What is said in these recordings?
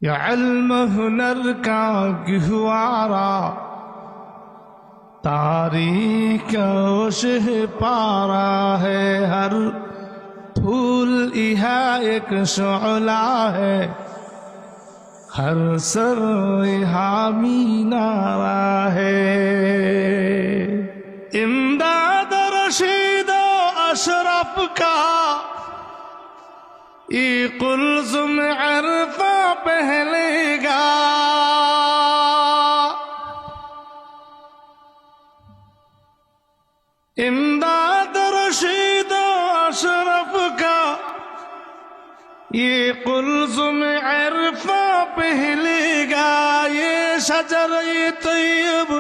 یہ علم ہنر کا گہوارا تاریخ شہ پارا ہے، ہر پھول یہاں ایک شعلہ ہے، ہر سر یہاں مینارہ ہے۔ امداد رشید و اشرف کا یہ قلزم عرفہ پہلے گا، امداد رشید و اشرف کا یہ قلزم عرفہ پہلے گا، یہ شجر طیب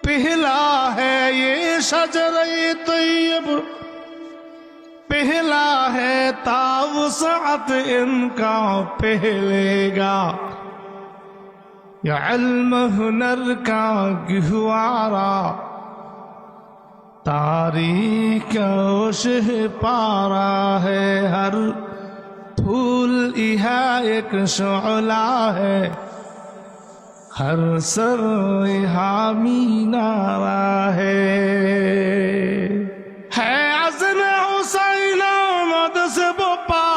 پہلا ہے، یہ شجر طیب پہلا ہے، تاوسعت ان کا پہلے گا۔ یہ علم ہنر کا گہوارا تاریخ شہ پارا ہے، ہر پھول یہاں ایک شعلہ ہے، ہر سر یہاں مینارہ ہے۔ عزم حسین آمد سے بپا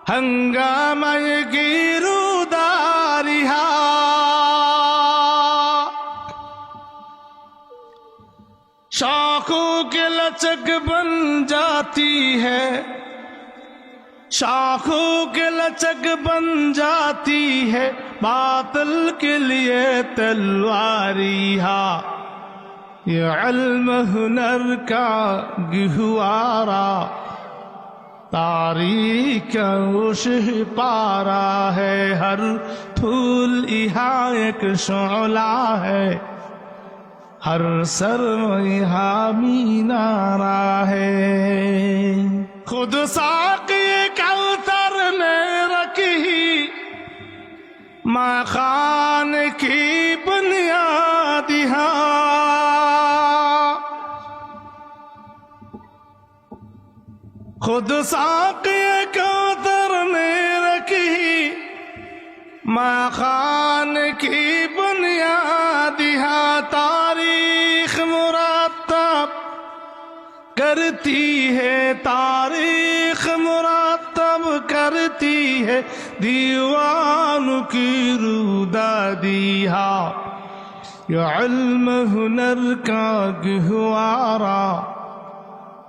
ہنگامہ گیروداریہا، شاخوں کے لچک بن جاتی ہے، شاخوں کے لچک بن جاتی ہے، باطل کے لیے تلواریہا۔ یہ علم ہنر کا گہوارا تاریخ شہ پارا ہے، ہر پھول یہاں ایک شعلہ ہے، ہر سر یہاں مینارہ ہے۔ خود ساقی کوثر نے رکھی ماں خان کی بنیاد یہاں، خود ساقی کوثر نے رکھی ماں خان کی بنیاد یہاں، تاریخ مرتب کرتی ہے، تاریخ مرتب کرتی ہے، دیوان کی رودادیہا۔ یہ علم ہنر کا گہوارا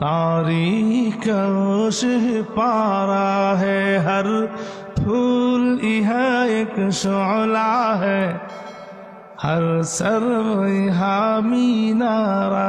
تاریخ شہ پارا ہے، ہر پھول یہاں ایک شعلہ ہے، ہر سر یہاں مینارہ